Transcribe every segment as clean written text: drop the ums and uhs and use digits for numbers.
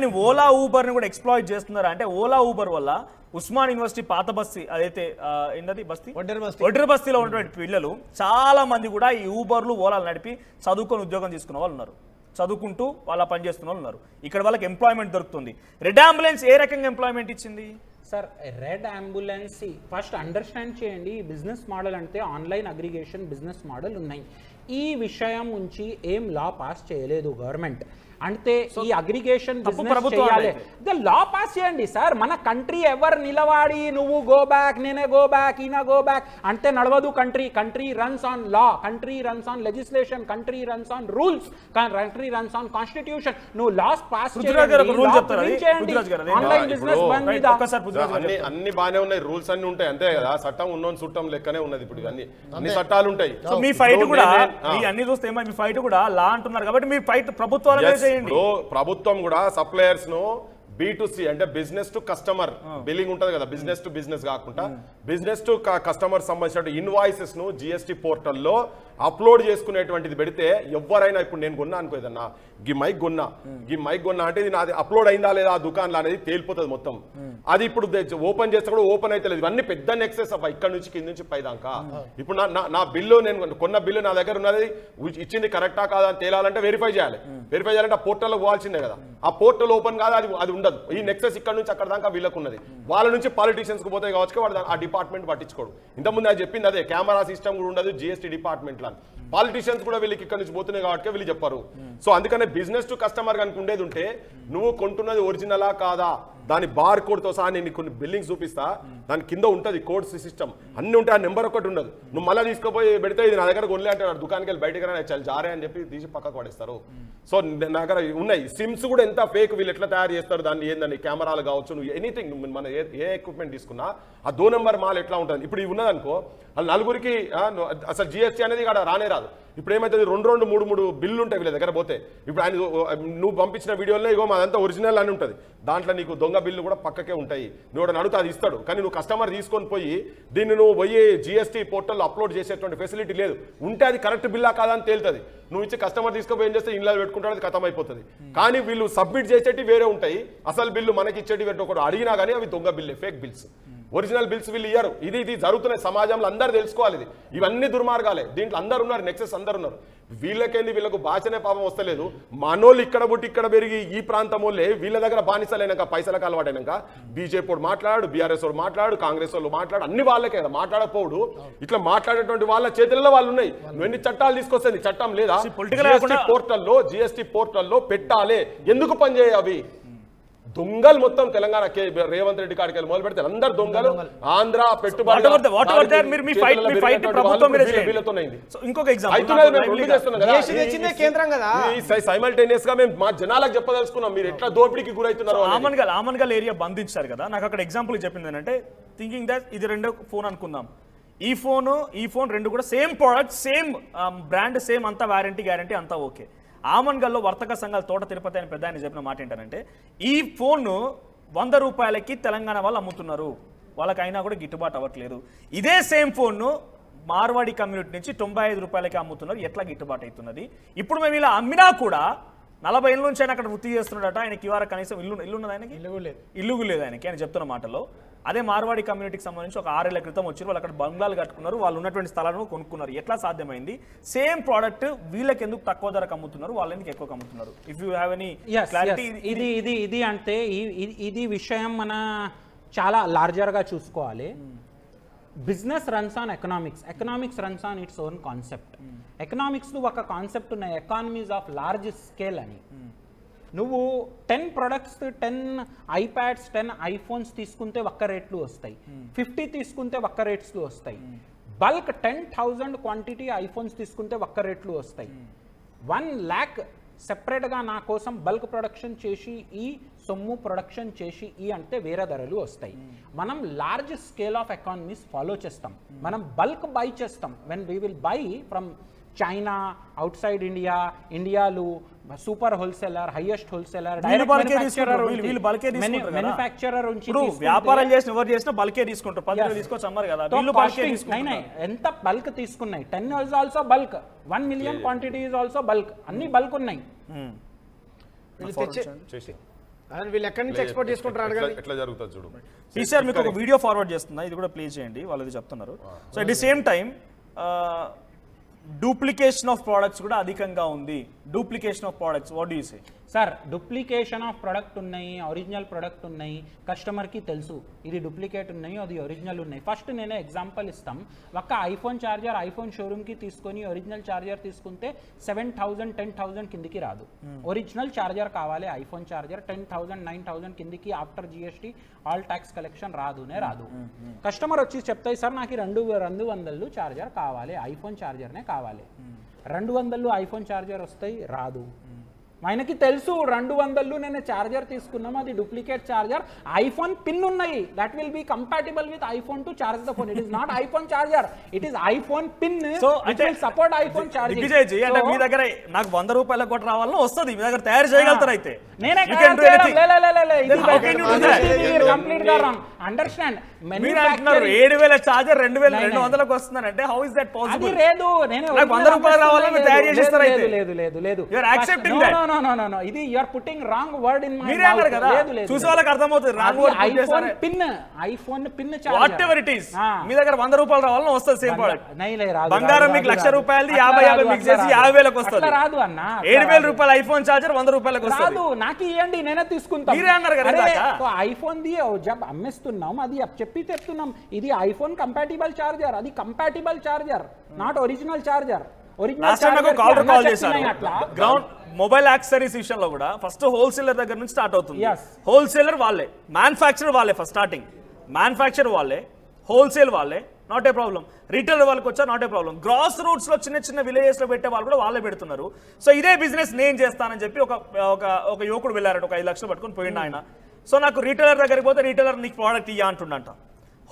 కానీ ఓలా ఊబర్ని కూడా ఎక్స్ప్లాయిట్ చేస్తున్నారు. అంటే ఓలా ఊబర్ వల్ల ఉస్మాన్ యూనివర్సిటీ పాత బస్తీ అదైతే ఏంటది ఒడ్డెర బస్తీలో ఉన్నటువంటి పిల్లలు చాలా మంది కూడా ఈ ఊబర్లు ఓలాలు నడిపి చదువుకొని ఉద్యోగం తీసుకున్న వాళ్ళు ఉన్నారు, చదువుకుంటూ వాళ్ళ పని చేస్తున్న వాళ్ళు ఉన్నారు. ఇక్కడ వాళ్ళకి ఎంప్లాయ్మెంట్ దొరుకుతుంది. రెడ్ అంబులెన్స్ ఏ రకంగా ఎంప్లాయ్మెంట్ ఇచ్చింది sir? Red ambulance first understand చేయండి. బిజినెస్ మోడల్ అంటే ఆన్లైన్ అగ్రిగేషన్ బిజినెస్ మోడల్ ఉన్నాయి. ఈ విషయం నుంచి ఏం లా పాస్ చేయలేదు గవర్నమెంట్. అంటే ఈ అగ్రిగేషన్ బిజినెస్ చేయాలి, లా పాస్ చేయండి సార్. మన కంట్రీ ఎవరు నిలవాడి నువ్వు గో బ్యాక్ నేనే గో బ్యాక్ ఈయన గో బ్యాక్ అంటే నడవదు. Country runs on law, country runs on legislation, country runs on rules, country runs on constitution. నువ్వు లాస్ పాస్ చేయండి, ఆన్లైన్ బిజినెస్ బంద్ మీద అన్ని బానే ఉన్నాయి, రూల్స్ అన్ని ఉంటాయి అంతే కదా. చట్టం ఉన్నోని చుట్టం లెక్కనే ఉన్నది. ఇప్పుడు అన్ని చట్టాలు ఉంటాయి. మీ ఫైట్ కూడా అన్ని చూస్తే మీ ఫైట్ కూడా లా అంటున్నారు కాబట్టి మీ ఫైట్ ప్రభుత్వాల ప్రభుత్వం కూడా సప్లయర్స్ ను B2C అంటే బిజినెస్ టు కస్టమర్ బిల్లింగ్ ఉంటది కదా, బిజినెస్ టు బిజినెస్ కాకుండా బిజినెస్ టు కస్టమర్ సంబంధించిన ఇన్వాయిసెస్ ను GST పోర్టల్లో అప్లోడ్ చేసుకునేటువంటిది పెడితే ఎవరైనా, ఇప్పుడు నేను కొన్నా అనుకో ఏదన్నా గీ మైక్ కొన్నా అంటే ఇది నాది అప్లోడ్ అయిందా లేదా ఆ దుకాణంలో అనేది తేలిపోతుంది మొత్తం. అది ఇప్పుడు ఓపెన్ చేస్తే కూడా ఓపెన్ అయితే లేదు. ఇవన్నీ పెద్ద నెక్సెస్ అవ్వ ఇక్కడ నుంచి కింద నుంచి పైదాకా. ఇప్పుడు నా బిల్లు నేను కొన్న బిల్లు నా దగ్గర ఉన్నది ఇచ్చింది కరెక్టా కాదా అని తేలాలంటే వెరిఫై చేయాలంటే ఆ పోర్టల్లో పోవాల్సిందే కదా. ఆ పోర్టల్ ఓపెన్ కాదు, అది ఉండదు. ఈ నెక్సెస్ ఇక్కడ నుంచి అక్కడ దాకా వీళ్ళకు ఉన్నది. వాళ్ళ నుంచి పాలిటీషియన్స్ కు పోతాయి కావచ్చు, వాడు ఆ డిపార్ట్మెంట్ పట్టించుకోడు. ఇంతకుముందు అది చెప్పింది అదే, కెమెరా సిస్టమ్ కూడా ఉండదు GST డిపార్ట్మెంట్ లా. పాలిటీషియన్స్ కూడా వీళ్ళకి ఇక్కడ నుంచి పోతున్నాయి కాబట్టి వీళ్ళు చెప్పారు. సో అందుకనే బిజినెస్ టు కస్టమర్ కనుక ఉండేది ఉంటే నువ్వు కొంటున్నది ఒరిజినలా కాదా దాని బార్ కోడ్తో సహా నేను కొన్ని బిల్లింగ్ చూపిస్తా, దాని కింద ఉంటుంది కోడ్ సిస్టమ్ అన్ని ఉంటాయి. ఆ నెంబర్ ఒకటి ఉండదు. నువ్వు మళ్ళీ తీసుకుపోయి పెడితే ఇది నా దగ్గర కొనలే అంటే దుకాణానికి వెళ్ళి బయటకు రాని చాలా జారే అని చెప్పి తీసి పక్కకు పడేస్తారు. సో నా దగ్గర ఉన్నాయి సిమ్స్ కూడా ఎంత ఫేక్, వీళ్ళు ఎట్లా తయారు చేస్తారు దాన్ని, ఏందని కెమెరాలు కావచ్చు, నువ్వు ఎనీథింగ్ మన ఏ ఎక్విప్మెంట్ తీసుకున్నా ఆ 2 నెంబర్ మాల్ ఎట్లా ఉంటుంది. ఇప్పుడు ఇవి ఉన్నదనుకో వాళ్ళు నలుగురికి అసలు GST అనేది ఇక్కడ రానే రాదు. ఇప్పుడు ఏమైతుంది 2 3 బిల్లు ఉంటాయి వీళ్ళ దగ్గర పోతే. ఇప్పుడు ఆయన నువ్వు పంపించిన వీడియోలో ఇగో మాదంతా ఒరిజినల్ అని ఉంటుంది, దాంట్లో నీకు దొంగ బిల్లు కూడా పక్కకే ఉంటాయి. నువ్వు అడుగుతా అది ఇస్తాడు, కానీ నువ్వు కస్టమర్ తీసుకొని పోయి దీన్ని నువ్వు పోయి GST పోర్టల్లో అప్లోడ్ చేసేటువంటి ఫెసిలిటీ లేదు. ఉంటే అది కరెక్ట్ బిల్లా కాదా అని తేలుతుంది. నువ్వు ఇచ్చి కస్టమర్ తీసుకుపోయి ఏం చేస్తే ఇన్లో పెట్టుకుంటాడు, అది ఖతం అయిపోతుంది. కానీ వీళ్ళు సబ్మిట్ చేసేటి వేరే ఉంటాయి, అసలు బిల్లు మనకి ఇచ్చేటి వేరే ఒకటి అడిగినా కానీ అవి దొంగ బిల్లే, ఫేక్ బిల్స్. ఒరిజినల్ బిల్స్ వీళ్ళు ఇయ్యారు. ఇది జరుగుతున్నాయి సమాజంలో, అందరూ తెలుసుకోవాలి. ఇవన్నీ దుర్మార్గాలే. దీంట్లో అందరు ఉన్నారు, నెక్సెస్ అందరు ఉన్నారు. వీళ్ళకేంది, వీళ్ళకు భాషనే పాపం వస్తలేదు. మనోళ్ళు ఇక్కడ పుట్టి ఇక్కడ పెరిగి ఈ ప్రాంతం వాళ్ళే వీళ్ళ దగ్గర బానిసలైనాక పైసలకు అలవాటైనాక బీజేపీ వాడు మాట్లాడు, బీఆర్ఎస్ వాడు మాట్లాడు, కాంగ్రెస్ వాళ్ళు మాట్లాడు, అన్ని వాళ్ళకే కదా మాట్లాడకపోడు. ఇట్లా మాట్లాడేటువంటి వాళ్ళ చేతుల్లో వాళ్ళు ఉన్నాయి. నువ్వు ఎన్ని చట్టాలు తీసుకొస్తుంది, చట్టం లేదా? GST పోర్టల్లో పెట్టాలి. ఎందుకు పనిచేయ అవి? దొంగలు మొత్తం తెలంగాణ రేవంత్ రెడ్డి కాడికి వెళ్ళి మొదలు పెడితే అందరు దొంగలు. ఆంధ్ర పెట్టుబడి సైమల్టేనియస్ గా మేము మా జనాలకు చెప్పదలుచుకున్నాం మీరు ఎట్లా దోపిడీకి గురవుతున్నారు. ఆమన్గల్ ఏరియా బంధించారు కదా, నాకు అక్కడ ఎగ్జాంపుల్ చెప్పింది ఏంటంటే థింకింగ్ దట్ ఇది 2 ఫోన్ అనుకుందాం. ఈ ఫోన్ 2 కూడా same product, same brand, same అంతా వారంటీ గ్యారంటీ అంతా ఓకే. ఆమన్గల్లో వర్తక సంఘాల తోట తిరుపతి అని పెద్ద ఆయన చెప్పిన మాట ఏంటంటే ఈ ఫోన్ను 100 రూపాయలకి తెలంగాణ వాళ్ళు అమ్ముతున్నారు, వాళ్ళకైనా కూడా గిట్టుబాటు అవ్వట్లేదు. ఇదే సేమ్ ఫోన్ను మార్వాడి కమ్యూనిటీ నుంచి 95 రూపాయలకి అమ్ముతున్నారు, ఎట్లా గిట్టుబాటు అవుతున్నది? ఇప్పుడు మేము ఇలా అమ్మినా కూడా 40 ఏళ్ళ నుంచి ఆయన అక్కడ వృత్తి చేస్తున్నాడట. ఆయనకి ఇవాళ కనీసం ఇల్లు ఉన్నది, ఆయనకి ఇల్లు లేదు ఆయనకి అని చెప్తున్న మాటలో. అదే మార్వాడి కమ్యూనిటీకి సంబంధించి ఒక 6 ఏళ్ల క్రితం వచ్చి వాళ్ళు అక్కడ బంగ్లాలు కట్టుకున్నారు, వాళ్ళు ఉన్నటువంటి స్థలాలను కొనుక్కున్నారు. ఎట్లా సాధ్యమైంది? సేమ్ ప్రోడక్ట్ వీళ్ళకి ఎందుకు తక్కువ ధరకు అమ్ముతున్నారు, వాళ్ళు ఎందుకు ఎక్కువ అమ్ముతున్నారు? If you have any clarity. ఇది అంటే ఇది విషయం మన చాలా లార్జర్గా చూసుకోవాలి. Business runs on economics runs on its own concept. ఎకనామిక్స్లో ఒక కాన్సెప్ట్ ఉన్నాయి, ఎకానమీస్ ఆఫ్ లార్జ్ స్కేల్ అని. నువ్వు 10 ప్రొడక్ట్స్ 10 ఐప్యాడ్స్ 10 ఐఫోన్స్ తీసుకుంటే ఒక్క రేట్లు వస్తాయి, 50 తీసుకుంటే ఒక్క రేట్స్లు వస్తాయి. బల్క్ 10,000 క్వాంటిటీ ఐఫోన్స్ తీసుకుంటే ఒక్క రేట్లు వస్తాయి. 1 lakh సెపరేట్గా నా కోసం బల్క్ ప్రొడక్షన్ చేసి ఈ సొమ్ము ప్రొడక్షన్ చేసి ఈ అంటే వేరే ధరలు వస్తాయి. మనం large scale of economies follow చేస్తాం, మనం బల్క్ బై చేస్తాం. When we will buy from China, outside ఇండియాలో super wholesaler, highest wholesaler, manufacturer వ్యాపారం చేసిన ఎవరు చేసినా బల్కే తీసుకుంటారు. 10 తీసుకోవచ్చు అమ్మారు కదా, ఎంత bulk తీసుకున్నాయి. 10 is also bulk, 1 million quantity is also bulk, అన్ని బల్క్ ఉన్నాయి. వీళ్ళు ఎక్కడి నుంచి ఎక్స్పోర్ట్ చేసుకుంటారు ఎట్లా జరుగుతుంది చూడు. టీచర్ మీకు ఒక వీడియో ఫార్వర్డ్ చేస్తున్నా, ఇది కూడా ప్లే చేయండి, వాళ్ళు ఇది చెప్తున్నారు. So at the same time duplication of products కూడా అధికంగా ఉంది. Duplication of products, what do you say? Sir duplication of product ఉన్నాయి, ఒరిజినల్ ప్రొడక్ట్ ఉన్నాయి, కస్టమర్కి తెలుసు ఇది డూప్లికేట్ ఉన్నాయి, అది ఒరిజినల్ ఉన్నాయి. ఫస్ట్ నేనే ఎగ్జాంపుల్ ఇస్తాం. ఒక ఐఫోన్ ఛార్జర్ ఐఫోన్ షోరూమ్కి తీసుకొని ఒరిజినల్ ఛార్జర్ తీసుకుంటే 7,000 10,000 కిందికి రాదు. ఒరిజినల్ ఛార్జర్ కావాలి, ఐఫోన్ ఛార్జర్ 10,000 9,000 కిందికి after GST all tax collection రాదునే రాదు. కస్టమర్ వచ్చి చెప్తాయి సార్ నాకు 200 ఛార్జర్ కావాలి, ఐఫోన్ ఛార్జర్నే కావాలి. 200 ఐఫోన్ ఛార్జర్ వస్తాయి, రాదు. ఆయనకి తెలుసు 200 నేను ఛార్జర్ తీసుకున్నాము, అది డూప్లికేట్ ఛార్జర్, ఐఫోన్ పిన్ ఉన్నాయి, that will be compatible with iPhone to charge the phone. It is not iPhone charger, it is iPhone pin. So అంటే సపోర్ట్ ఐఫోన్ ఛార్జింగ్. దిగ్విజయ్ అంటే మీ దగ్గర నాకు 100 రూపాయల కొట్ట రావాలని వస్తుంది, మీ దగ్గర తయారు చేయగలుగుతారు. అయితే నేనే కంప్లీట్ గా రాంగ్. అండర్స్టాండ్. మీరు అంటున్నారు 7,000 ఛార్జర్ 2,200కి వస్తున్నారంటే హౌ ఇస్ దట్ పాసిబుల్? లేదు, నేను నాకు 100 రూపాయలు రావాలని మీరు తయారు చేస్తారు. అయితే లేదు లేదు లేదు, you are accepting that. No ఇది you are putting wrong word in my మీరే అన్నారు కదా, చూసే వాళ్ళకి అర్థమవుతుంది wrong word iPhone pin. IPhone pin charger whatever it is, మీ దగ్గర 100 రూపాయలు రావాలని వస్తుంది సేమ్ ప్రోడక్ట్. నైలే రాదు. బంగారం మీకు 1,00,000 రూపాయలది 50 మిక్స్ చేసి 50,000కి వస్తుంది. రాదు అన్న. 7,000 రూపాయల ఐఫోన్ ఛార్జర్ 100 రూపాయలకు వస్తుంది. రాదు, నాకు ఇవ్వండి నేనే తీసుకుంటా. మీరే అన్నారు కదా ఐఫోన్ ది జబ్ అమ్మేస్తున్నాం, అది చెప్తున్నాం ఇది ఐఫోన్ కంపాటిబుల్ ఛార్జర్, అది compatible charger, not original charger. Ground mobile accessories విషయంలో కూడా ఫస్ట్ హోల్సేలర్ దగ్గర నుంచి స్టార్ట్ అవుతుంది. హోల్సేలర్ వాళ్ళే, మ్యానుఫ్యాక్చరర్ వాళ్ళే, ఫస్ట్ స్టార్టింగ్ మ్యానుఫ్యాక్చర్ వాళ్ళే, హోల్సేల్ వాళ్ళే, నాట్ ఏ ప్రాబ్లం. రీటైలర్ వాళ్ళకి వచ్చా not a problem. Grass roots లో చిన్న చిన్న విలేజెస్ లో పెట్టే వాళ్ళు కూడా వాళ్ళే పెడుతున్నారు. సో ఇదే బిజినెస్ నేను చేస్తానని చెప్పి ఒక యువకుడు వెళ్ళారట, ఒక 5 లక్షలు పట్టుకొని పోయిండు ఆయన. సో నాకు రీటైలర్ దగ్గరికి పోతే రీటైలర్ నీకు ప్రోడక్ట్ ఇయ్యా అంటుండంట,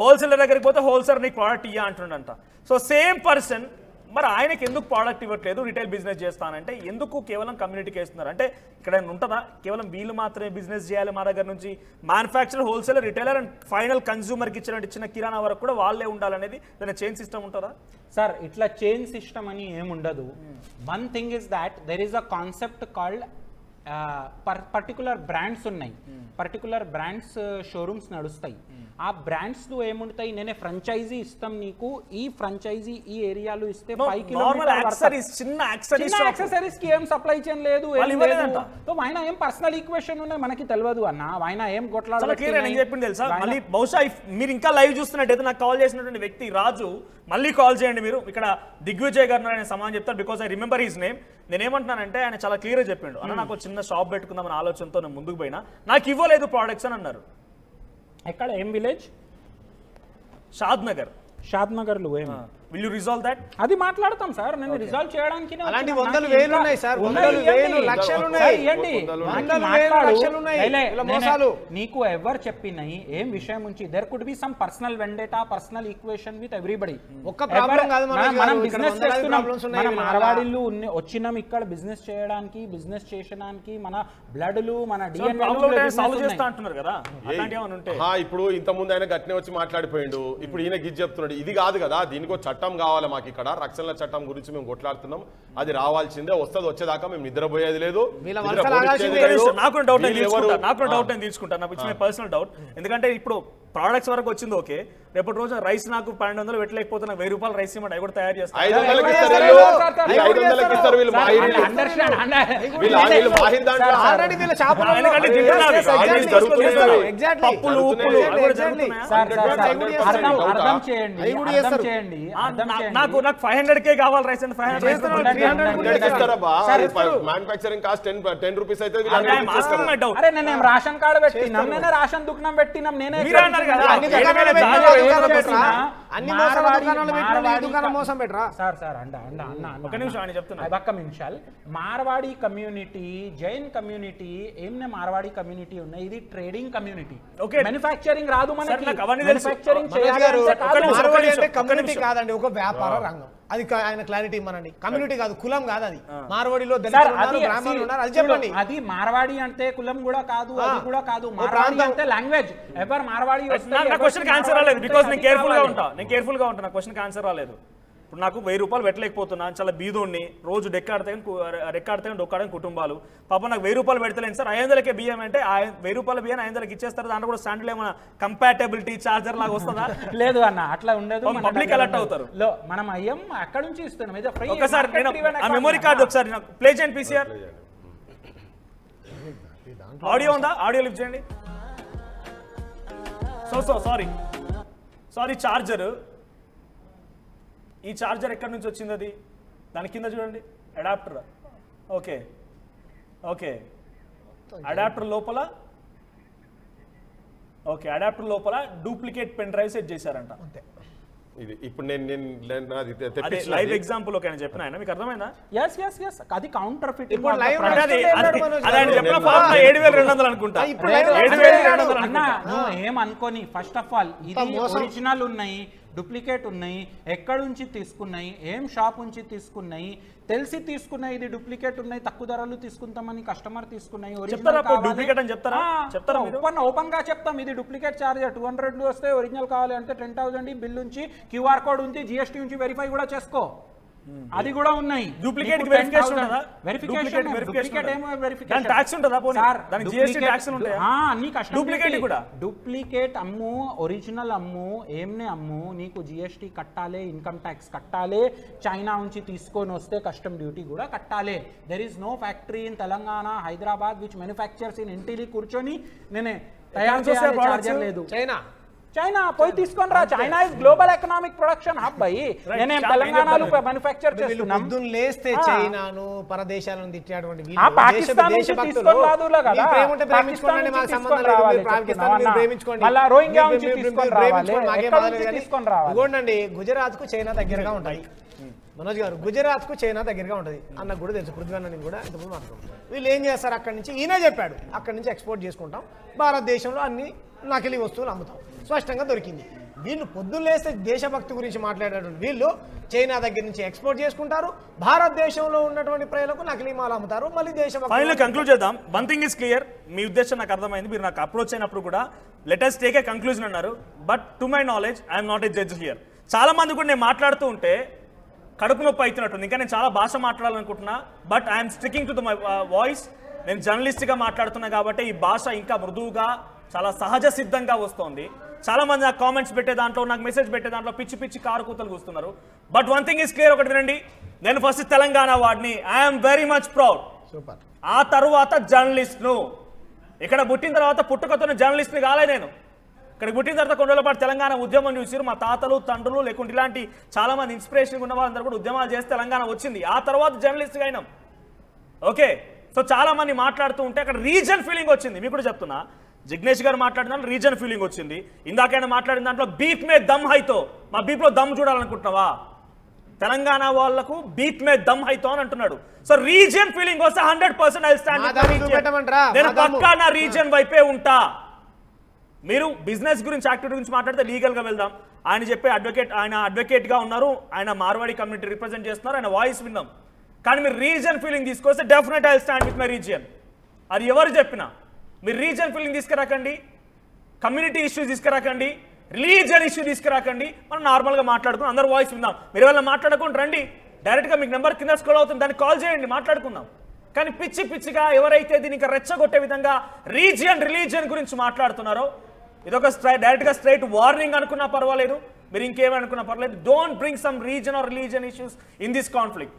హోల్సేలర్ దగ్గరికి పోతే హోల్సేలర్ నీకు ప్రోడక్ట్ ఇయ్యా అంటుండంట. సో సేమ్ పర్సన్ మరి ఆయనకి ఎందుకు ప్రోడక్ట్ ఇవ్వట్లేదు, రిటైల్ బిజినెస్ చేస్తానంటే ఎందుకు కేవలం కమ్యూనిటీకి వేస్తున్నారు? అంటే ఇక్కడ ఉంటుందా కేవలం వీళ్ళు మాత్రమే బిజినెస్ చేయాలి మా దగ్గర నుంచి? Manufacturer, wholesaler, retailer and final కన్స్యూమర్కి ఇచ్చినట్టు చిన్న కిరాణా వరకు కూడా వాళ్ళే ఉండాలనేది దాని చైన్ సిస్టమ్ ఉంటుందా? సార్ ఇట్లా చైన్ సిస్టమ్ అని ఏముండదు. One thing is that there is a concept called particular brands ఉన్నాయి, పర్టికులర్ బ్రాండ్స్ షోరూమ్స్ నడుస్తాయి. ఆ బ్రాండ్స్ ఏముంటాయి, నేనే ఫ్రాంచైజీ ఇస్తాం నీకు, ఈ ఫ్రాంచైజీ ఈ ఏరియాలో ఇస్తే 5 కిలోమీటర్స్ చిన్న యాక్సెసరీస్ కి ఏం సప్లై చేయడం లేదు. ఆయన ఏం పర్సనల్ ఈక్వేషన్ ఉన్నాయి మనకి తెలియదు అన్న, ఆయన ఏం చెప్పింది తెలుసా? మళ్ళీ బహుశా మీరు ఇంకా లైవ్ చూస్తున్నట్టయితే నాకు కాల్ చేసినటువంటి వ్యక్తి రాజు, మళ్ళీ కాల్ చేయండి మీరు. ఇక్కడ దిగ్విజయ్ గారు ఆయన సమాధానం చెప్తారు, because I remember his name. నేనేమంటున్నానంటే ఆయన చాలా క్లియర్గా చెప్పిండు, అన్న నాకు చిన్న షాప్ పెట్టుకుందామని ఆలోచనతో నేను ముందుకు పోయినా, నాకు ఇవ్వలేదు ప్రోడక్ట్స్ అని అన్నారు. ఎక్కడ, ఏం విలేజ్? షాద్ నగర్. షాద్ నగర్ లో ఏం విల్ యు రిజాల్వ్ దట్? అది మాట్లాడతాం సార్, నేను రిజాల్వ్ చేయడానికి. అలాంటి 100,000 ఉన్నాయి సార్, 100,000 లక్షలు ఉన్నాయి. నీకు ఎవరు చెప్పినాయి ఏం విషయం నుంచి? There could be some personal vendetta, personal equation with everybody. ఒక్క ప్రాబ్లం కాదు, మనం బిజినెస్ చేస్తున్నాం, మనం మార్వాడిలు వచ్చినాం ఇక్కడ బిజినెస్ చేయడానికి, బిజినెస్ చేయడానికి మన బ్లడ్లు మన డిఎన్ఏ సాల్వ్ చేస్తా అంటున్నారు కదా, అలాంటి ఏమైనా ఉంటే. ఇప్పుడు ఇంత ముందు ఆయన గట్టినే వచ్చి మాట్లాడిపోయిండు, ఇప్పుడు ఈయన గిజ్ చెప్తున్నాడు. ఇది కాదు కదా, దీనికి చట్టం కావాలి మాకు, ఇక్కడ రక్షణల చట్టం గురించి మేము కొట్లాడుతున్నాం, అది రావాల్సిందే, వస్తుంది, వచ్చేదాకా మేము నిద్రపోయేది లేదు. నాకు డౌట్ నేను తీసుకుంటాను, నాకు ఇచ్చిన పర్సనల్ డౌట్. ఎందుకంటే ఇప్పుడు ప్రోడక్ట్స్ వరకు వచ్చింది ఓకే, రేపటి రోజు రైస్ నాకు 1200 పెట్టలేకపోతే నాకు 1000 రూపాయలు రైస్ ఇవ్వండి, అవి కూడా తయారు చేస్తాను. 500కి ఇస్తారు వీళ్ళు. నాకు 500K కావాలి రైస్ అంటే 500 మ్యానుఫ్యాక్చరింగ్ కాస్ట్ 10 రూపీస్ అయితే. రేషన్ కార్డు పెట్టినాం, నేనే రేషన్ దుకాణం పెట్టినాం, నేనే మార్వాడి కమ్యూనిటీ, జైన్ కమ్యూనిటీ, ఏమన్నా మార్వాడి కమ్యూనిటీ ఉన్నాయి, ఇది ట్రేడింగ్ కమ్యూనిటీ. మ్యానుఫ్యాక్చరింగ్ రాదు మనకి, మ్యానుఫ్యాక్చరింగ్ కమ్యూనిటీ కాదండి, ఒక వ్యాపార రంగం. అది ఆయన క్లారిటీ ఇవ్వనండి. కమ్యూనిటీ కాదు, కులం కాదు. అది మార్వాడిలో అది మార్వాడి అంటే కులం కూడా కాదు, అది కూడా కాదు. మార్వాడి అంటే లాంగ్వేజ్. ఎవరు మార్వాడి నా క్వశ్చన్ ఆన్సర్ రాలేదు, బికాజ్ నేను కేర్ఫుల్ గా ఉంటా, నా క్వశ్చన్ ఆన్సర్ రాలేదు. ఇప్పుడు నాకు 1000 రూపాయలు పెట్టలేకపోతున్నాను, చాలా బీదోడిని, రోజు రెక్కాడితే డొక్కాడని కుటుంబాలు, పాప నాకు 1000 రూపాయలు పెడతలేను సార్, 500కే బియ్యం అంటే 1000 రూపాయల బియ్యం 500కి ఇచ్చేస్తారు, దాంట్లో కూడా స్టాండ్లో ఏమైనా కంపాటబిలిటీ చార్జర్ లాగా వస్తుందా? లేదు అన్న, అట్లా ఉండదు. పబ్లిక్ అలర్ట్ అవుతారు. మనం అయ్యం అక్కడ నుంచి ఇస్తున్నాం. ఒకసారి నేను ఆ మెమరీ కార్డు ఒకసారి నాకు ప్లే చేయండి పీసీఆర్. ఆడియో ఉందా? ఆడియో లిఫ్ట్ చేయండి. సారీ చార్జర్, ఈ చార్జర్ ఎక్కడి నుంచి వచ్చింది? అది దాని కింద చూడండి అడాప్టర్. ఓకే అడాప్టర్ లోపల డూప్లికేట్ పెన్ డ్రైవ్ సెట్ చేశారంట. ఇది ఇప్పుడు నేను లైవ్ ఎగ్జాంపుల్ ఓకే అని చెప్పిన ఆయన, మీకు అర్థమైందా? అది కౌంటర్ ఫిట్. ఇప్పుడు లైవ్ ఆయన చెప్పిన ఫార్ములా 7200 అనుకుంటా. అన్న నువ్వు ఏమనుకోని, ఫస్ట్ ఆఫ్ ఆల్ ఇది ఒరిజినల్ ఉన్నాయి, డూప్లికేట్ ఉన్నాయి, ఎక్కడి నుంచి తీసుకున్నాయి, ఏం షాప్ నుంచి తీసుకున్నాయి, తెలిసి తీసుకున్నాయి, ఇది డూప్లికేట్ ఉన్నాయి, తక్కువ ధరలు తీసుకుంటామని కస్టమర్ తీసుకున్నాయి. ఓపెన్ గా చెప్తాం, ఇది డూప్లికేట్ చార్జర్ 200 వస్తే ఒరిజినల్ కావాలి అంటే 10,000 బిల్ నుంచి క్యూఆర్ కోడ్ ఉంది, జిఎస్టీ నుంచి వెరిఫై కూడా చేసుకో, అది కూడా ఉన్నాయి. డూప్లికేట్ వెరిఫికేషన్ ఉంటదా? వెరిఫికేషన్ టాక్స్ ఉంటదా? పోనీ దానికి జిఎస్టీ టాక్స్ ఉంటాయా? అన్ని కష్టం. డూప్లికేట్ కూడా డూప్లికేట్ అమ్ము, ఒరిజినల్ అమ్ము, ఏమ్నే అమ్ము, నీకు జిఎస్టీ కట్టాలి, ఇన్కమ్ ట్యాక్స్ కట్టాలి, చైనా నుంచి తీసుకొని వస్తే కస్టమ్ డ్యూటీ కూడా కట్టాలి. There is no factory in Telangana, Hyderabad which manufactures in ఇంటిలి కూర్చొని నేనే తయారు చేసే చార్జర్ లేదు. చైనా పోయి తీసుకొని రా. China is global economic production hub భయ్. నేనేం తెలంగాణలో మ్యానుఫ్యాక్చర్ చేస్తున్నాం. లేస్తే చైనాను పరదేశాల నుంచి తిట్టేటువంటి వీళ్ళు పాకిస్తాన్ నుంచి తీసుకొని రాదులా కదా, ప్రేమించుకోండి, మాకు సంబంధం లేదు, పాకిస్తాన్ ప్రేమించుకోండి, మళ్ళా రోహింగ్యా నుంచి తీసుకొని రావాలి, తీసుకొని రావాలి. ఇదిగోండి, గుజరాత్ కు చైనా దగ్గరగా ఉంటాయి. మనోజ్ గారు, గుజరాత్ కు చైనా దగ్గరగా ఉంటుంది అన్నకు కూడా తెలుసు, పృథ్వీ అన్న కూడా ఇంతకుముందు మాట్లాడుతున్నాం. వీళ్ళు ఏం చేస్తారు, అక్కడి నుంచి ఈయన చెప్పాడు, అక్కడి నుంచి ఎక్స్పోర్ట్ చేసుకుంటాం, భారతదేశంలో అన్ని నకిలీ వస్తువులు అమ్ముతాం, స్పష్టంగా దొరికింది. వీళ్ళు పొద్దున్నేస్తే దేశభక్తి గురించి మాట్లాడేటువంటి వీళ్ళు చైనా దగ్గర నుంచి ఎక్స్పోర్ట్ చేసుకుంటారు, భారతదేశంలో ఉన్నటువంటి ప్రజలకు నకిలీ మాల్ అమ్ముతారు, మళ్ళీ దేశభక్తి. ఫైనల్ కంక్లూడ్ చేద్దాం. వన్ థింగ్ ఇస్ క్లియర్, మీ ఉద్దేశం నాకు అర్థమైంది. మీరు నాకు అప్రోచ్ అయినప్పుడు కూడా let us take a conclusion అన్నారు, but to my knowledge I'm not a judge here. చాలా మంది కూడా నేను మాట్లాడుతూ ఉంటే కడుపు నొప్పి అవుతున్నట్టుంది, ఇంకా నేను చాలా భాష మాట్లాడాలనుకుంటున్నా, but I'm sticking to the my voice. నేను జర్నలిస్ట్గా మాట్లాడుతున్నా కాబట్టి ఈ భాష ఇంకా మృదువుగా, చాలా సహజ సిద్ధంగా వస్తోంది. చాలా మంది నాకు కామెంట్స్ పెట్టే దాంట్లో, నాకు మెసేజ్ పెట్టే దాంట్లో పిచ్చి పిచ్చి కారు కూతలు కూస్తున్నారు. But one thing is clear, ఒకటి వినండి, నేను ఫస్ట్ తెలంగాణ వాడిని, ఐఎమ్ వెరీ మచ్ ప్రౌడ్. ఆ తర్వాత జర్నలిస్ట్ను, ఇక్కడ పుట్టిన తర్వాత పుట్టుకతోనే జర్నలిస్ట్ని కాలే నేను. ఇక్కడ పుట్టిన తర్వాత కొన్ని రోజుల పాటు తెలంగాణ ఉద్యమం చూసారు, మా తాతలు తండ్రులు లేకుంటే ఇలాంటి చాలా మంది ఇన్స్పిరేషన్ ఉన్న వాళ్ళందరూ కూడా ఉద్యమాలు చేసి తెలంగాణ వచ్చింది. ఆ తర్వాత జర్నలిస్ట్గా అయినాం. ఓకే, సో చాలా మంది మాట్లాడుతూ ఉంటే అక్కడ రీజన్ ఫీలింగ్ వచ్చింది. మీకు కూడా చెప్తున్నా, జిగ్నేష్ గారు మాట్లాడిన దాంట్లో రీజన్ ఫీలింగ్ వచ్చింది. ఇందాకైనా మాట్లాడిన దాంట్లో బీప్ మే దమ్ హైతో, మా బీప్ లో దమ్ చూడాలనుకుంటున్నావా? తెలంగాణ వాళ్లకు బీప్ మే దమ్ హైతో అని అంటున్నాడు. సో రీజన్ ఫీలింగ్ వస్తే 100% ఐ స్టాండ్. నేను పక్కా నా రీజన్ వైపే ఉంటా. మీరు బిజినెస్ గురించి, యాక్టివిటీ గురించి మాట్లాడితే లీగల్ గా వెళ్దాం. ఆయన చెప్పే ఆయన అడ్వకేట్ గా ఉన్నారు, ఆయన మార్వాడి కమ్యూనిటీ రిప్రజెంట్ చేస్తున్నారు, ఆయన వాయిస్ విన్నాం. కానీ మీరు రీజన్ ఫీలింగ్ తీసుకొస్తే definite I stand with my region. అది ఎవరు చెప్పినా మీరు రీజన్ ఫీలింగ్ తీసుకురాకండి, కమ్యూనిటీ ఇష్యూస్ తీసుకురాకండి, రిలీజియన్ ఇష్యూ తీసుకురాకండి. మనం నార్మల్గా మాట్లాడుకుని అందరూ వాయిస్ విందాం. మీరు ఎవరైనా మాట్లాడుకుంటూ రండి, డైరెక్ట్గా మీకు నెంబర్ కింద స్క్రోల్ అవుతుంది, దాన్ని కాల్ చేయండి, మాట్లాడుకుందాం. కానీ పిచ్చి పిచ్చిగా ఎవరైతే దీనికి రెచ్చగొట్టే విధంగా రిలీజియన్ గురించి మాట్లాడుతున్నారో, ఇదొక డైరెక్ట్గా స్ట్రైట్ వార్నింగ్ అనుకున్నా పర్వాలేదు, మీరు ఇంకేమనుకున్నా పర్వాలేదు. Don't bring some reason are religion issues in this conflict.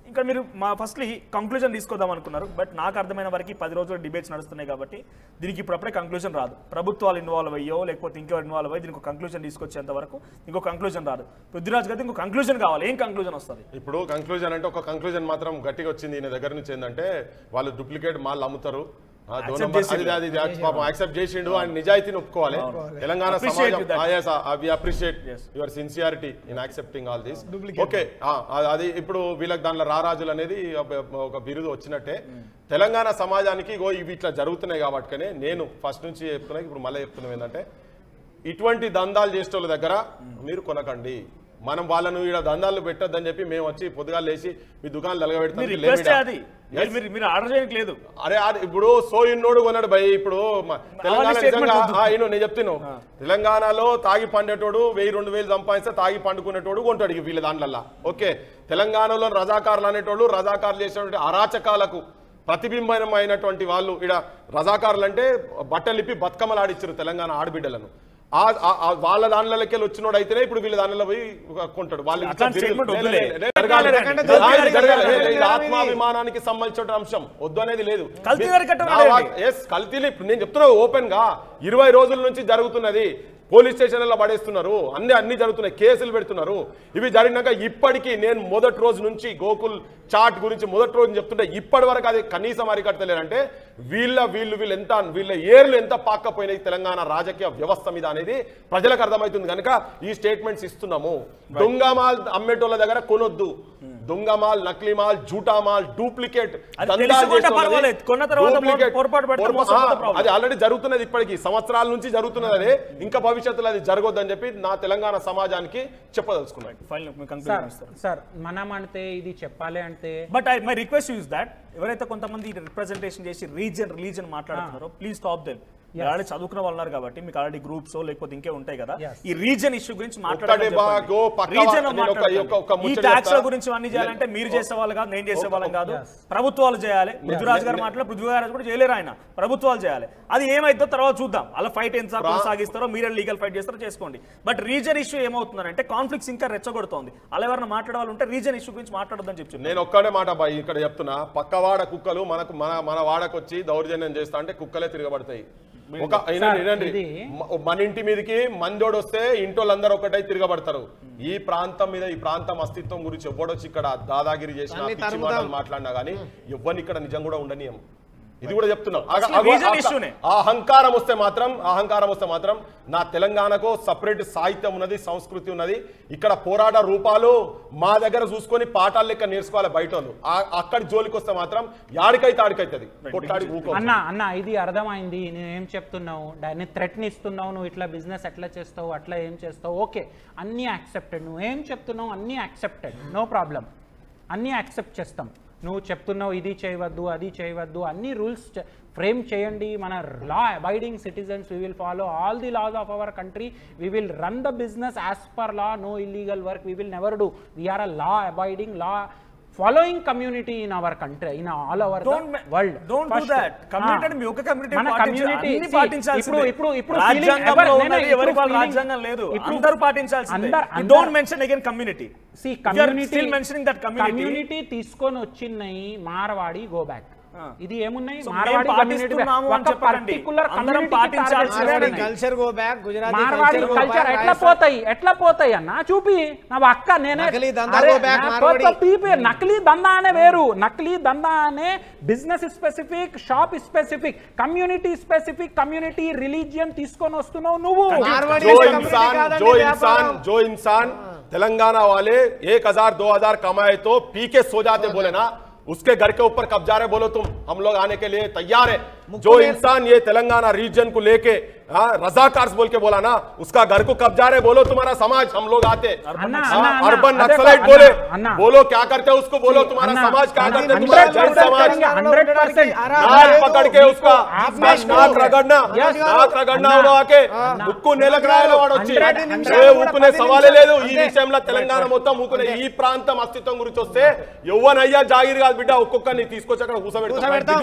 ఇంకా మీరు ఫస్ట్లీ కంక్లూజన్ తీసుకొద్దాం అనుకున్నారు, బట్ నాకు అర్థమైన వరకు 10 రోజులు డిబేట్స్ నడుస్తున్నాయి కాబట్టి దీనికి ఇప్పుడప్పుడే కంక్లూజన్ రాదు. ప్రభుత్వాలు ఇన్వాల్వ్ అయ్యో లేకపోతే ఇంకెవరు ఇన్వాల్వ్ అయ్యి దీనికి కంక్లూజన్ తీసుకొచ్చేంత వరకు ఇంకో కంక్లూజన్ రాదు. పృథ్వీరాజ్ గారికి ఇంకో కంక్లూజన్ కావాలి. ఏం కంక్లూజన్ వస్తుంది ఇప్పుడు? కంక్లూజన్ అంటే ఒక కంక్లూజన్ మాత్రం గట్టిగా వచ్చింది ఈయన దగ్గర నుంచి, ఏంటంటే వాళ్ళు డూప్లికేట్ మాల్ అమ్ముతారు, యాక్సెప్ట్ చేసిండు అని నిజాయితీని ఒప్పుకోవాలి. తెలంగాణ సమాజం appreciate your sincerity in accepting all this. Okay, అది ఇప్పుడు వీళ్ళకి దాంట్లో రారాజులు అనేది ఒక బిరుదు వచ్చినట్టే. తెలంగాణ సమాజానికి ఇవి ఇట్లా జరుగుతున్నాయి కాబట్టి నేను ఫస్ట్ నుంచి చెప్తున్నా, ఇప్పుడు మళ్ళీ చెప్తున్నాం ఏంటంటే, ఇటువంటి దందాలు చేసే వాళ్ళ దగ్గర మీరు కొనకండి. మనం వాళ్ళను ఇక్కడ దందాలు పెట్టొద్దని చెప్పి మేము వచ్చి పొద్దుగా లేచి మీ దుకాణాలు మీరు ఆర్డర్ చేయడానికి లేదు. అరే ఇప్పుడు సోయిన్నోడు కొన్నాడు భయ్. ఇప్పుడు తెలంగాణ నేను చెప్తాను, తెలంగాణలో తాగి పండేటోడు 1000-2000 సంపాదిస్తే తాగి పండుకునేటోడు కొంటాడు వీళ్ళ దాంట్లో. ఓకే, తెలంగాణలో రజాకారులు అనేటోళ్ళు రజాకారులు చేసేటువంటి అరాచకాలకు ప్రతిబింబమైనటువంటి వాళ్ళు ఇక్కడ రజాకారులు అంటే బట్టలిప్పి బతుకమ్మలు ఆడిచ్చారు తెలంగాణ ఆడబిడ్డలను. వాళ్ళ దానిలోకి వచ్చినోడు అయితేనే ఇప్పుడు వీళ్ళ దానిలో పోయి కొంటాడు. వాళ్ళు ఆత్మాభిమానానికి సంబంధించిన అంశం వద్దు అనేది లేదు. కల్తీలు ఇప్పుడు నేను చెప్తున్నా ఓపెన్ గా 20 రోజుల నుంచి జరుగుతున్నది. పోలీస్ స్టేషన్లలో పడేస్తున్నారు, అన్ని జరుగుతున్నాయి, కేసులు పెడుతున్నారు. ఇవి జరిగినాక ఇప్పటికీ నేను మొదటి రోజు నుంచి గోకుల్ చాట్ గురించి మొదటి రోజు చెప్తుంటే ఇప్పటి వరకు అది కనీసం అరికట్టలేరంటే వీళ్ళ ఏర్లు ఎంత పాక్కపోయినాయి తెలంగాణ రాజకీయ వ్యవస్థ మీద అనేది ప్రజలకు అర్థమవుతుంది. కనుక ఈ స్టేట్మెంట్స్ ఇస్తున్నాము. దొంగ మాల్ అమ్మేటోళ్ళ దగ్గర కొనొద్దు. దొంగ మాల్, నకిలీ మాల్, జూటా మాల్, డూప్లికేట్ అది ఆల్రెడీ జరుగుతున్నది. ఇప్పటికీ సంవత్సరాల నుంచి జరుగుతున్నది. అదే ఇంకా భవిష్యత్తులో అది జరగొద్దని చెప్పి నా తెలంగాణ సమాజానికి చెప్పదలుచుకున్నాను. సార్ మనం అంటే ఇది చెప్పాలి అంటే but my request use that ఎవరైతే కొంతమంది రిప్రజెంటేషన్ చేసి రిలీజన్ మాట్లాడుతున్నారో ప్లీజ్ స్టాప్ దెమ్. ఆల్రెడీ చదువుకున్న వాళ్ళు ఉన్నారు కాబట్టి మీకు ఆల్రెడీ గ్రూప్స్ లేకపోతే ఇంకే ఉంటాయి కదా. ఈ రీజన్ ఇష్యూ గురించి గురించి అన్ని చేయాలంటే మీరు చేసే వాళ్ళు కాదు, నేను చేసే వాళ్ళం కాదు, ప్రభుత్వాలు చేయాలి. పృథ్వీరాజ్ గారు మాట్లాడు, పృథ్వీరాజ్ కూడా చేయలేరు, ఆయన ప్రభుత్వాలు చేయాలి. అది ఏమైతే తర్వాత చూద్దాం. అలా ఫైట్ ఎంత కొనసాగిస్తారో, మీరే లీగల్ ఫైట్ చేస్తారో చేసుకోండి. బట్ రీజన్ ఇష్యూ ఏమవుతుందంటే కాన్ఫ్లిక్ట్స్ ఇంకా రెచ్చగొడుతోంది. అలా ఎవరైనా మాట్లాడాలంటే రీజన్ ఇష్యూ గురించి మాట్లాడొద్దని చెప్పి నేను ఒక్కడే మాట బాయ్ ఇక్కడ చెప్తున్నా. పక్కవాడ కుక్కలు మన వాడకు వచ్చి దౌర్జన్యం చేస్తా అంటే కుక్కలే తిరగబడతాయి. మన ఇంటి మీదకి మందోడు వస్తే ఇంటోళ్ళందరూ ఒకటై తిరగబడతారు. ఈ ప్రాంతం మీద ఈ ప్రాంతం అస్తిత్వం గురించి ఎవ్వడొచ్చి ఇక్కడ దాదాగిరి చేసిన పిచ్చి మాటలు మాట్లాడినా గానీ ఎవ్వరిని ఇక్కడ నిజం కూడా ఉండనియం. ఇది కూడా చెప్తున్నాం. అహంకారం వస్తే మాత్రం నా తెలంగాణకు సపరేట్ సాహిత్యం ఉన్నది, సంస్కృతి ఉన్నది. ఇక్కడ పోరాట రూపాలు మా దగ్గర చూసుకొని పాఠాలు లెక్క నేర్చుకోవాలి. బయట అక్కడి జోలికి వస్తే మాత్రం యాడికైతే ఆడికైతుంది. అన్న ఇది అర్థమైంది. నేనేం చెప్తున్నావు, దాన్ని థ్రెట్ని ఇస్తున్నావు, నువ్వు ఇట్లా బిజినెస్ ఎట్లా చేస్తావు, అట్లా ఏం చేస్తావు, ఓకే అన్నీ యాక్సెప్టెడ్. నువ్వేం చెప్తున్నావు అన్నీ యాక్సెప్టెడ్, నో ప్రాబ్లం, అన్నీ యాక్సెప్ట్ చేస్తాం. నువ్వు చెప్తున్నావు ఇది చేయవద్దు, అది చేయవద్దు, అన్ని రూల్స్ ఫ్రేమ్ చేయండి. మన law abiding citizens, we will follow all the laws of our country, we will run the business as per law, no illegal work we will never do. We are a law abiding, law following community in our country, in all over the world. Don't do that. Community మీ ఒక community అన్ని పాటించాల్సిందే. ఇప్పుడు రాజ్యాంగంలో ఉన్నది ఎవరికి వాళ్ళ రాజ్యాంగం లేదు, అందరూ పాటించాల్సిందే. Don't mention again community. See, community still mentioning that community తీసుకొని వచ్చినాయి మార్వాడి go back. ఇది ఏమున్నాయి మార్వాడి కమ్యూనిటీ ఒక particular community culture go back. Gujarati Marwadi culture ఎట్లా పోతాయి అన్న చూపి. నా అక్క నేనే నకిలీ దందా అనే వేరు, నకిలీ దందా అనే business specific, shop specific, community specific, community religion తీసుకొని వస్తున్నావు నువ్వు. जो इंसान तेलंगाना वाले 1000-2000 कमाए तो पी के सो जाते बोले ना, उसके घर के ऊपर कब्जा रहे बोलो तुम, हम लोग आने के लिए तैयार है. जो इंसान ये तेलंगाना रीजन को लेके रजाकार्स बोल के बोला ना, उसका घर को कब्जा रहे बोलो तुम्हारा समाज, हम लोग आते. अर्बन नक्सलाइट बोलो क्या करते उसको, बोलो तुम्हारा समाज क्या करते, तुम्हारा जैन समाज 100% पकड़ के उसका नाक रगड़ना आके ముక్కు నేలకు రాయలో వాడు వచ్చి ఊకునే సవాలే లేదు. ఈ విషయంలో తెలంగాణ మొత్తం ఊకునే. ఈ ప్రాంతం అస్తిత్వం గురించి వస్తే ఎవ్వనయ్యా జాగిరి కాదు బిడ్డ, ఒక్కొక్కరిని తీసుకొచ్చి అక్కడ కూర్చోబెడతాం.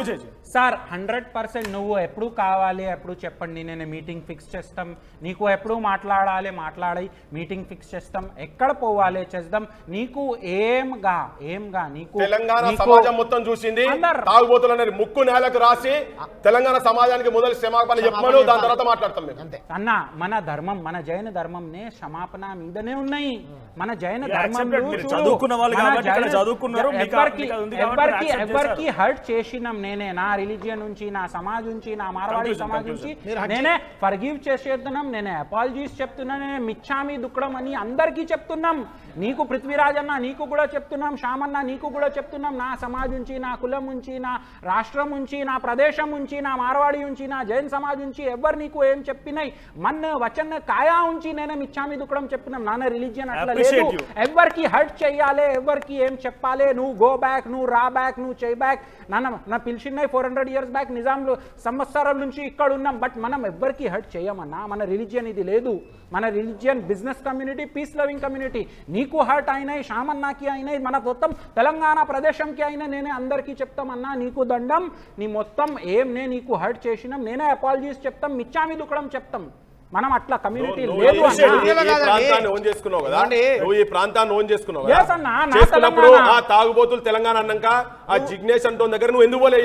సార్ 100% నువ్వు ఎప్పుడు కావాలి ఎప్పుడు చెప్పండి, నేను మీటింగ్ ఫిక్స్ చేస్తాం. నీకు ఎప్పుడు మాట్లాడాలి మీటింగ్ ఫిక్స్ చేస్తాం. ఎక్కడ పోవాలి చేద్దాం. నీకు ఏంగా నీకు తెలంగాణ సమాజం మొత్తం చూసింది. తాగుబోతులు ముక్కు నేలకు రాసి తెలంగాణ సమాజానికి మొదలు క్షమాపణ చెప్పమను, దాని తర్వాత మాట్లాడతాం మేము. అన్న మన ధర్మం, మన జైన ధర్మంనే క్షమాపణ మీదనే ఉన్నాయి. మన జైన ధర్మం ఎవరికి హర్ట్ చేసినాం నేనేనా, రిలీజియన్ నుంచి, నా సమాజ్ నుంచి, నా మార్వాడి సమాజ్ నుంచి మీరు నేనే ఫర్గివ్ చేసేస్తున్నాం, నేనే అపాలజీస్ చెప్తున్నా, నేనే మిచ్చామి దుక్కడం అని అందరికీ చెప్తున్నాం. నీకు పృథ్వీరాజ్ అన్న నీకు కూడా చెప్తున్నాం, శ్యామన్న నీకు కూడా చెప్తున్నాం. నా సమాజ్ నుంచి, నా కులం నుంచి, నా రాష్ట్రం నుంచి, నా ప్రదేశం నుంచి, నా మార్వాడి నుంచి, నా జైన్ సమాజ్ నుంచి ఎవరు నీకు ఏం చెప్పినాయి మన్ వచన్ కాయా ఉంచి నేనే మిచ్చామి దుక్కడం చెప్పినాం. నాన్న రిలీజియన్ అట్లా లేదు, ఎవరికి హర్ట్ చెయ్యాలి, ఎవరికి ఏం చెప్పాలి, నువ్వు గో బ్యాక్, నువ్వు రా బ్యాక్, నువ్వు చెయ్యి బ్యాక్. నా పిలిచిన్నాయి 400 years బ్యాక్ నిజాంలో సంవత్సరాల నుంచి ఇక్కడ ఉన్నాం. బట్ మనం ఎవరికి హర్ట్ చేయమన్నా. మన రిలీజియన్ ఇది లేదు. మన religion business community, peace loving community. నీకు హర్ట్ అయినాయి, షామన్నాకి అయినాయి, మన మొత్తం తెలంగాణ ప్రదేశంకి అయినా నేనే అందరికీ చెప్తామన్నా. నీకు దండం, నీ మొత్తం ఏం నీకు హర్ట్ చేసినాం, నేనే అపాలజీస్ చెప్తాం, మిచ్చామి దుక్కడం చెప్తాం. మనం అట్లా కమ్యూనిటీ లేదు ఈ ప్రాంతాన్ని ఓన్ చేసుకున్నావు కదా, నువ్వు ఈ ప్రాంతాన్ని ఓన్ చేసుకున్నావు చేసుకున్నప్పుడు ఆ తాగుబోతులు తెలంగాణ అన్నాక ఆ జిగ్నేష్ అంటోన్ దగ్గర నువ్వు ఎందుకు పోలే?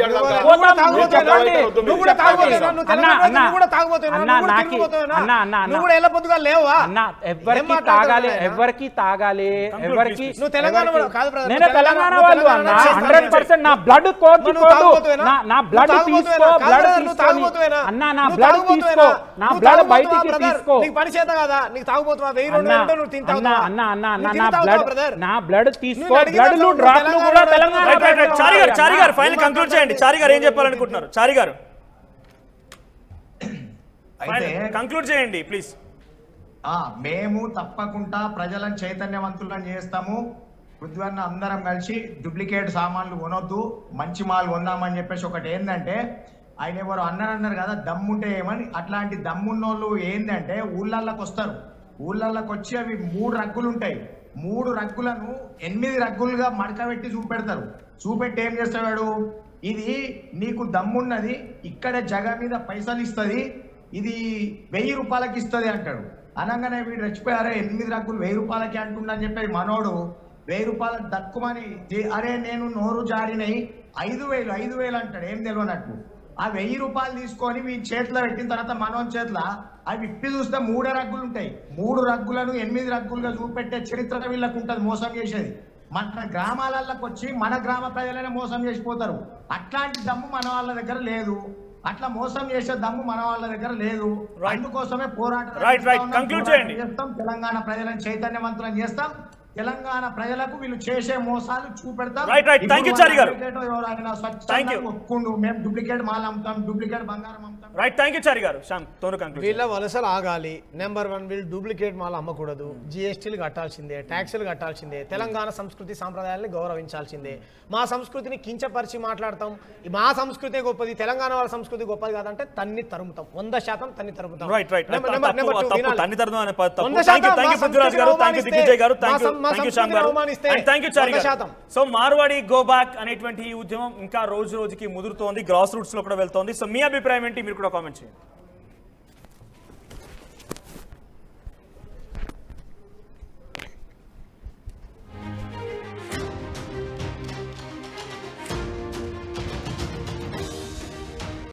ఎవరికి తాగాలి, ఎవరికి నేను తెలంగాణ వాళ్ళు అన్న 100% నా బ్లడ్ కోర్చుకోదు, నా బ్లడ్ తీసుకో, బ్లడ్ తీసుకొని అన్న, నా బ్లడ్ తీసుకో, నా బ్లడ్ బయట నా బ్లడ్ తీసుకో, బ్లడ్లు డ్రాప్లు కూడా తెలంగాణ. చారి గారు ఫైనల్ కంక్లూడ్ చేయండి. చారి గారు ఏం చెప్పాలనుకుంటున్నారు? చారి గారు కంక్లూడ్ చేయండి ప్లీజ్. మేము తప్పకుండా ప్రజలను చైతన్యవంతులను చేస్తాము. పృథ్వన్న అందరం కలిసి డూప్లికేట్ సామాన్లు కొనొద్దు, మంచి మాల్ కొందామని చెప్పేసి. ఒకటి ఏంటంటే ఆయన ఎవరు అన్నారు కదా దమ్ముంటే ఏమని, అట్లాంటి దమ్మున్నోళ్ళు ఏంటంటే ఊళ్ళల్లోకి వస్తారు. ఊళ్ళల్లోకి వచ్చి అవి 3 రగ్గులు ఉంటాయి. 3 రగ్గులను 8 రగ్గులుగా మడకబెట్టి చూపెడతారు. చూపెట్టి ఏం చేస్తాడు, ఇది నీకు దమ్మున్నది, ఇక్కడ జగ మీద పైసలు ఇస్తుంది, ఇది 1000 రూపాయలకి ఇస్తుంది అంటాడు. అనగానే వీడు రెచ్చిపోయారే 8 రగ్గులు 1000 రూపాయలకి అంటుండని చెప్పి మనోడు 1000 రూపాయలకు దక్కుమని, అరే నేను నోరు జారినయి 5000 అంటాడు, ఏం తెలియనట్టు. ఆ 1000 రూపాయలు తీసుకొని మీ చేతిలో పెట్టిన తర్వాత మనోని చేతిలో అవి విప్పి చూస్తే 3 రగ్గులు ఉంటాయి. 3 రగ్గులను 8 రగ్గులుగా చూపెట్టే చరిత్ర వీళ్ళకు ఉంటుంది మోసం చేసేది. మన గ్రామాలకు వచ్చి మన గ్రామ ప్రజలనే మోసం చేసిపోతారు. అట్లాంటి దమ్ము మన వాళ్ళ దగ్గర లేదు, అట్లా మోసం చేసే దమ్ము మన వాళ్ళ దగ్గర లేదు. అందుకోసమే పోరాటం చేస్తాం, తెలంగాణ ప్రజలను చైతన్యవంతులను చేస్తాం, తెలంగాణ ప్రజలకు వీళ్ళు చేసే మోసాలు చూపెడతాం. మేము డూప్లికేట్ మాల్ అమ్ముతాం, డూప్లికేట్ బంగారం అమ్ముతాం. వీళ్ళ వలసలు ఆగాలి. నెంబర్ 1, వీళ్ళు డూప్లికేట్ మాల్ అమ్మకూడదు, జిఎస్టీలు కట్టాల్సిందే, ట్యాక్సులు కట్టాల్సిందే, తెలంగాణ సంస్కృతి సాంప్రదాయాన్ని గౌరవించాల్సిందే. మా సంస్కృతిని కించపరిచి మాట్లాడతాం, మా సంస్కృతి గొప్పది, తెలంగాణ వాళ్ళ సంస్కృతి గొప్పది కాదంటే తన్ని తరుముతాం, 100% తన్ని తరుముతాం. సో మార్వాడి గో బ్యాక్ అనేటువంటి ఈ ఉద్యమం ఇంకా రోజు రోజుకి ముదురుతోంది, గ్రాస్ రూట్స్ లో కూడా వెళ్తోంది. సో మీ అభిప్రాయం ఏంటి? మీరు కూడా కామెంట్ చేయండి.